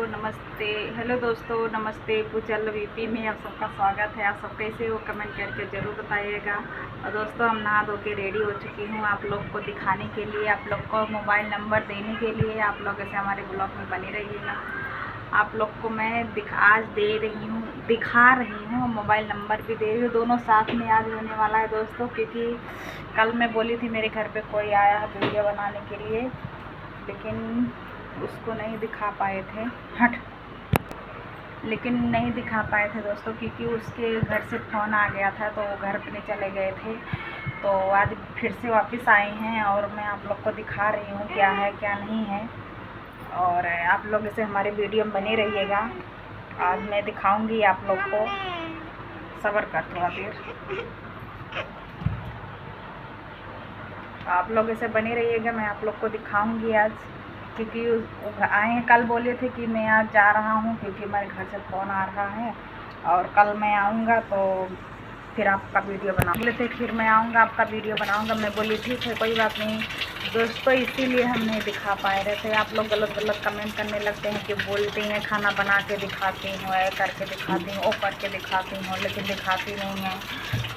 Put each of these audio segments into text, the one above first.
नमस्ते, हेलो दोस्तों, नमस्ते। पूजल वीपी में आप सबका स्वागत है। आप सब कैसे हो कमेंट करके ज़रूर बताइएगा। और दोस्तों, हम नहा धो के रेडी हो चुकी हूँ आप लोग को दिखाने के लिए, आप लोग को मोबाइल नंबर देने के लिए। आप लोग ऐसे हमारे ब्लॉग में बने रहिएगा। आप लोग को मैं आज दे रही हूँ, दिखा रही हूँ, मोबाइल नंबर भी दे रही हूँ। दोनों साथ में आज होने वाला है दोस्तों, क्योंकि कल मैं बोली थी मेरे घर पे कोई आया है वीडियो बनाने के लिए, लेकिन उसको नहीं दिखा पाए थे लेकिन नहीं दिखा पाए थे दोस्तों, क्योंकि उसके घर से फ़ोन आ गया था तो वो घर पे चले गए थे। तो आज फिर से वापस आए हैं और मैं आप लोग को दिखा रही हूँ क्या है क्या नहीं है। और आप लोग इसे हमारे वीडियो में बने रहिएगा। आज मैं दिखाऊंगी आप लोग को, सब्र कर थोड़ा देर, आप लोग इसे बने रहिएगा। मैं आप लोग को दिखाऊंगी आज, क्योंकि आए कल बोले थे कि मैं आज जा रहा हूँ, क्योंकि मेरे घर से फ़ोन आ रहा है और कल मैं आऊँगा तो फिर आपका वीडियो बनाऊँगा। बोले थे फिर मैं आऊँगा आपका वीडियो बनाऊँगा। मैं बोली ठीक है, कोई बात नहीं दोस्तों, इसीलिए हम नहीं दिखा पाए रहे थे। आप लोग गलत गलत कमेंट करने लगते हैं कि बोलते हैं खाना बना के दिखाती हूँ, ऐ करके दिखाती हूँ, ओ करके दिखाती हूँ, लेकिन दिखाती नहीं है।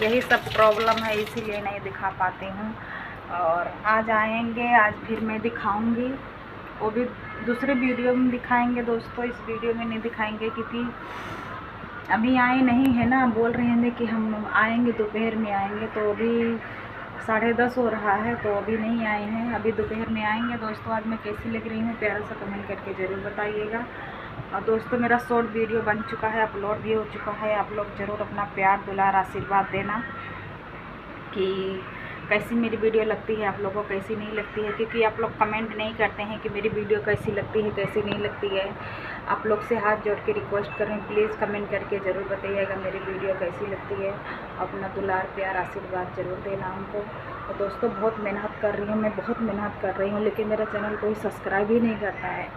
यही सब प्रॉब्लम है, इसीलिए नहीं दिखा पाती हूँ। और आज आएंगे, आज फिर मैं दिखाऊंगी, वो भी दूसरे वीडियो में दिखाएंगे दोस्तों, इस वीडियो में नहीं दिखाएंगे, क्योंकि अभी आए नहीं है ना। बोल रहे हैं कि हम आएंगे, दोपहर में आएंगे, तो अभी 10:30 हो रहा है, तो अभी नहीं आए हैं, अभी दोपहर में आएंगे दोस्तों। आज मैं कैसी लग रही हूँ प्यारा सा कमेंट करके ज़रूर बताइएगा। और दोस्तों, मेरा शॉर्ट वीडियो बन चुका है, अपलोड भी हो चुका है। आप लोग ज़रूर अपना प्यार दुलार आशीर्वाद देना कि कैसी मेरी वीडियो लगती है, आप लोगों को कैसी नहीं लगती है, क्योंकि आप लोग कमेंट नहीं करते हैं कि मेरी वीडियो कैसी लगती है कैसी नहीं लगती है। आप लोग से हाथ जोड़ के रिक्वेस्ट कर रही हूँ, प्लीज़ कमेंट करके ज़रूर बताइएगा मेरी वीडियो कैसी लगती है। अपना दुलार प्यार आशीर्वाद ज़रूर देना हमको। और दोस्तों, बहुत मेहनत कर रही हूँ, मैं बहुत मेहनत कर रही हूँ, लेकिन मेरा चैनल कोई सब्सक्राइब ही नहीं करता है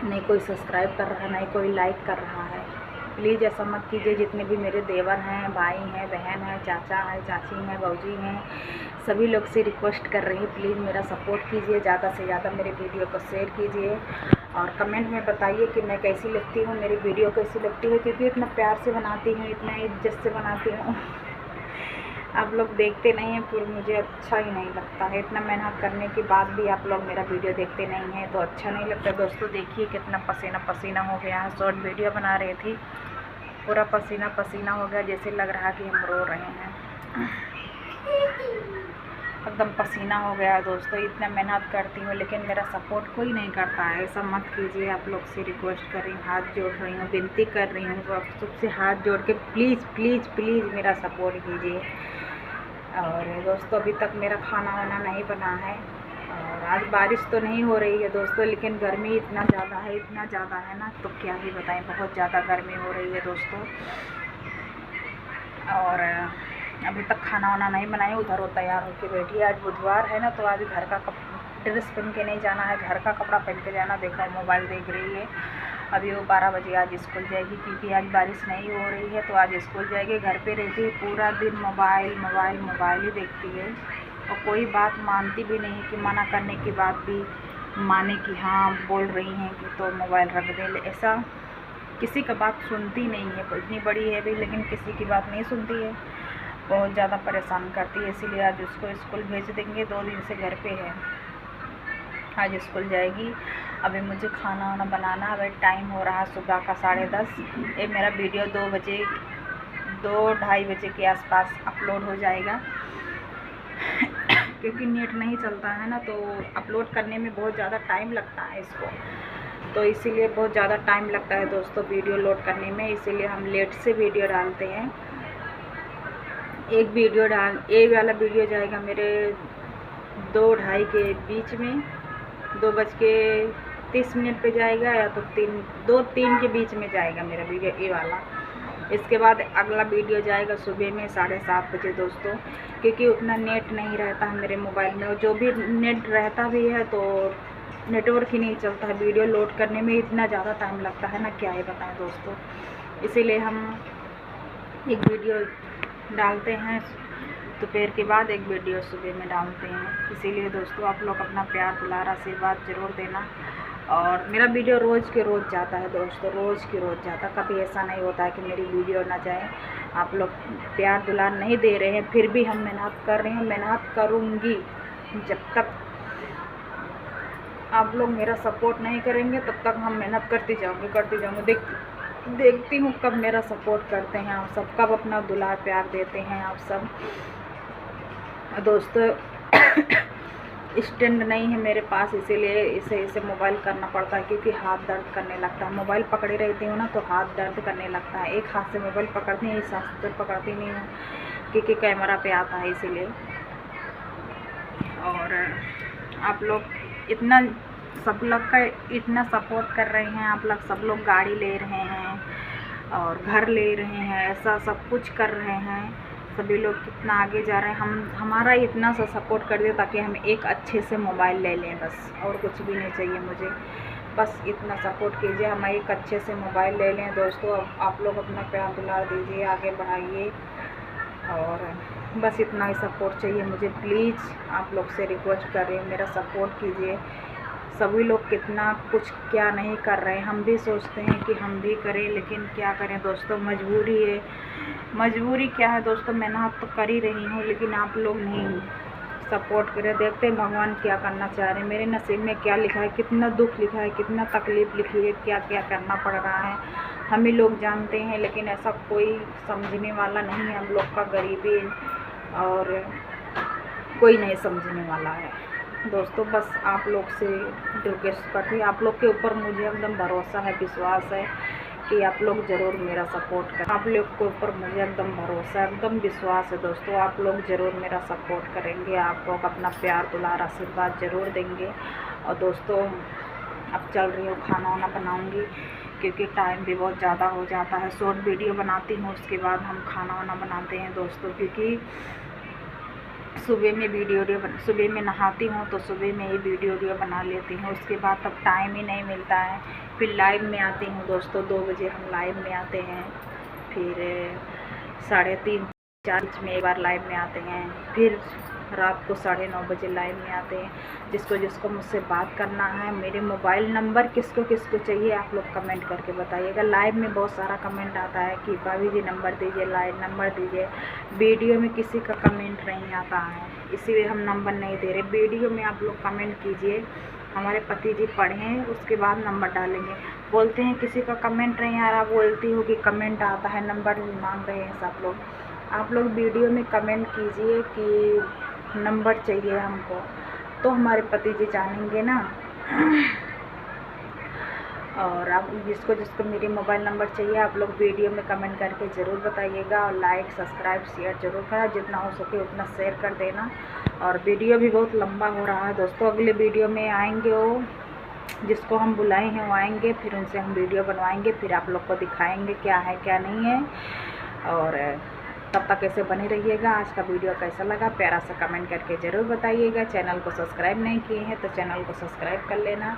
नहीं कोई सब्सक्राइब कर रहा है, नहीं कोई लाइक कर रहा है। प्लीज़ ऐसा मत कीजिए। जितने भी मेरे देवर हैं, भाई हैं, बहन हैं, चाचा हैं, चाची हैं, बहूजी हैं, सभी लोग से रिक्वेस्ट कर रही हूँ, प्लीज़ मेरा सपोर्ट कीजिए, ज़्यादा से ज़्यादा मेरे वीडियो को शेयर कीजिए और कमेंट में बताइए कि मैं कैसी लगती हूँ, मेरी वीडियो कैसी लगती है, क्योंकि इतना प्यार से बनाती हूँ, इतना इज्जत से बनाती हूँ। आप लोग देखते नहीं हैं, फिर मुझे अच्छा ही नहीं लगता है। इतना मेहनत करने के बाद भी आप लोग मेरा वीडियो देखते नहीं हैं तो अच्छा नहीं लगता। दोस्तों, देखिए कितना पसीना पसीना हो गया है। शॉर्ट वीडियो बना रही थी, पूरा पसीना पसीना हो गया, जैसे लग रहा कि हम रो रहे हैं, एकदम पसीना हो गया है दोस्तों। इतना मेहनत करती हूँ, लेकिन मेरा सपोर्ट कोई नहीं करता है। ऐसा मत कीजिए, आप लोग से रिक्वेस्ट कर रही हूँ, हाथ जोड़ रही हूँ, विनती कर रही हूँ, तो आप सबसे हाथ जोड़ के प्लीज़ प्लीज़ प्लीज़ मेरा सपोर्ट कीजिए। और दोस्तों, अभी तक मेरा खाना वाना नहीं बना है। और आज बारिश तो नहीं हो रही है दोस्तों, लेकिन गर्मी इतना ज़्यादा है, इतना ज़्यादा है ना, तो क्या ही बताएं, बहुत ज़्यादा गर्मी हो रही है दोस्तों। और अभी तक खाना वाना नहीं बनाई, उधर वो तैयार होकर बैठी है। आज बुधवार है ना, तो आज घर का ड्रेस पहन के नहीं जाना है, घर का कपड़ा पहन के जाना। देखो मोबाइल देख रही है, अभी वो 12 बजे आज स्कूल जाएगी, क्योंकि आज बारिश नहीं हो रही है, तो आज स्कूल जाएगी। घर पे रहती है पूरा दिन, मोबाइल मोबाइल मोबाइल ही देखती है, और कोई बात मानती भी नहीं, कि मना करने के बाद भी माने कि हाँ बोल रही हैं कि तो मोबाइल रख दे। ऐसा किसी का बात सुनती नहीं है, इतनी बड़ी है भी, लेकिन किसी की बात नहीं सुनती है, बहुत ज़्यादा परेशान करती है। इसीलिए आज उसको स्कूल भेज देंगे, 2 दिन से घर पे है, आज स्कूल जाएगी। अभी मुझे खाना वाना बनाना, अभी टाइम हो रहा है सुबह का 10:30। ये मेरा वीडियो 2 बजे 2-2:30 बजे के आसपास अपलोड हो जाएगा, क्योंकि नेट नहीं चलता है ना, तो अपलोड करने में बहुत ज़्यादा टाइम लगता है इसको, तो इसीलिए बहुत ज़्यादा टाइम लगता है दोस्तों वीडियो लोड करने में, इसीलिए हम लेट से वीडियो डालते हैं। एक वाला वीडियो जाएगा मेरे 2-2:30 के बीच में, 2:30 पे जाएगा, या तो 2-3 के बीच में जाएगा मेरा वीडियो ये वाला। इसके बाद अगला वीडियो जाएगा सुबह में 7:30 बजे दोस्तों, क्योंकि उतना नेट नहीं रहता है मेरे मोबाइल में, और जो भी नेट रहता भी है तो नेटवर्क ही नहीं चलता है। वीडियो लोड करने में इतना ज़्यादा टाइम लगता है ना, क्या ही बताएं दोस्तों। इसीलिए हम एक वीडियो डालते हैं दोपहर के बाद, एक वीडियो सुबह में डालते हैं। इसीलिए दोस्तों, आप लोग अपना प्यार दुलार आशीर्वाद ज़रूर देना। और मेरा वीडियो रोज़ के रोज़ जाता है दोस्तों, रोज़ की रोज़ जाता, कभी ऐसा नहीं होता है कि मेरी वीडियो ना जाए। आप लोग प्यार दुलार नहीं दे रहे हैं, फिर भी हम मेहनत कर रहे हैं, मेहनत करूँगी। जब तक आप लोग मेरा सपोर्ट नहीं करेंगे तब तक हम मेहनत करती जाऊँगी। देखती हूँ कब मेरा सपोर्ट करते हैं आप सब, कब अपना दुलार प्यार देते हैं आप सब। दोस्तों स्टैंड नहीं है मेरे पास, इसीलिए इसे मोबाइल करना पड़ता है, क्योंकि हाथ दर्द करने लगता है। मोबाइल पकड़े रहती हूँ ना तो हाथ दर्द करने लगता है। एक हाथ से मोबाइल पकड़ती हूँ, इस हाथ से पकड़ती नहीं हूँ, क्योंकि कैमरा पे आता है इसीलिए। और आप लोग इतना सब लोग का इतना सपोर्ट कर रहे हैं, आप लोग सब लोग गाड़ी ले रहे हैं और घर ले रहे हैं, ऐसा सब कुछ कर रहे हैं। सभी लोग कितना आगे जा रहे हैं। हमारा इतना सा सपोर्ट कर दिया ताकि हम एक अच्छे से मोबाइल ले लें, बस और कुछ भी नहीं चाहिए मुझे। बस इतना सपोर्ट कीजिए, हम एक अच्छे से मोबाइल ले लें दोस्तों। आप लोग अपना प्यार दुलार दीजिए, आगे बढ़ाइए, और बस इतना ही सपोर्ट चाहिए मुझे। प्लीज़ आप लोग से रिक्वेस्ट कर रही हूँ, मेरा सपोर्ट कीजिए। सभी लोग कितना कुछ क्या नहीं कर रहे हैं, हम भी सोचते हैं कि हम भी करें, लेकिन क्या करें दोस्तों, मजबूरी है। मजबूरी क्या है दोस्तों, मेहनत तो कर ही रही हूँ, लेकिन आप लोग नहीं सपोर्ट करें। देखते हैं भगवान क्या करना चाह रहे हैं, मेरे नसीब में क्या लिखा है, कितना दुख लिखा है, कितना तकलीफ़ लिखी है, क्या क्या करना पड़ रहा है, हम ही लोग जानते हैं। लेकिन ऐसा कोई समझने वाला नहीं है, हम लोग का गरीबी और कोई नहीं समझने वाला है दोस्तों। बस आप लोग से रिक्वेस्ट करती हूँ, आप लोग के ऊपर मुझे एकदम भरोसा है, विश्वास है कि आप लोग ज़रूर मेरा सपोर्ट करें। आप लोग के ऊपर मुझे एकदम भरोसा है, एकदम विश्वास है दोस्तों, आप लोग ज़रूर मेरा सपोर्ट करेंगे, आप लोग अपना प्यार दुलार आशीर्वाद ज़रूर देंगे। और दोस्तों अब चल रही हूँ, खाना वाना बनाऊँगी, क्योंकि टाइम भी बहुत ज़्यादा हो जाता है। शॉर्ट वीडियो बनाती हूँ, उसके बाद हम खाना वाना बनाते हैं दोस्तों, क्योंकि सुबह में नहाती हूँ तो सुबह में ही वीडियो बना लेती हूँ, उसके बाद तब टाइम ही नहीं मिलता है। फिर लाइव में आती हूँ दोस्तों, 2 बजे हम लाइव में आते हैं, फिर 3:30-4 में एक बार लाइव में आते हैं, फिर रात को 9:30 बजे लाइव में आते हैं। जिसको मुझसे बात करना है, मेरे मोबाइल नंबर किसको चाहिए आप लोग कमेंट करके बताइएगा। लाइव में बहुत सारा कमेंट आता है कि भाभी जी नंबर दीजिए, लाइव नंबर दीजिए। वीडियो में किसी का कमेंट नहीं आता है, इसीलिए हम नंबर नहीं दे रहे। वीडियो में आप लोग कमेंट कीजिए, हमारे पति जी पढ़ें, उसके बाद नंबर डालेंगे। बोलते हैं किसी का कमेंट नहीं आ रहा, बोलती हो कि कमेंट आता है, नंबर मांग रहे हैं सब लोग। आप लोग वीडियो में कमेंट कीजिए कि नंबर चाहिए हमको, तो हमारे पति जी जानेंगे ना। और आप जिसको मेरी मोबाइल नंबर चाहिए, आप लोग वीडियो में कमेंट करके ज़रूर बताइएगा, और लाइक सब्सक्राइब शेयर ज़रूर करा, जितना हो सके उतना शेयर कर देना। और वीडियो भी बहुत लंबा हो रहा है दोस्तों, अगले वीडियो में आएंगे, वो जिसको हम बुलाए हैं वो आएंगे, फिर उनसे हम वीडियो बनवाएंगे, फिर आप लोग को दिखाएंगे क्या है क्या नहीं है। और तब तक ऐसे बने रहिएगा। आज का वीडियो कैसा लगा प्यारा सा कमेंट करके ज़रूर बताइएगा। चैनल को सब्सक्राइब नहीं किए हैं तो चैनल को सब्सक्राइब कर लेना,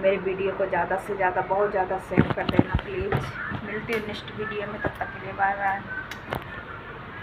मेरे वीडियो को ज़्यादा से ज़्यादा बहुत ज़्यादा शेयर कर देना प्लीज़। मिलती हूँ नेक्स्ट वीडियो में, तब तक के लिए बाय बाय।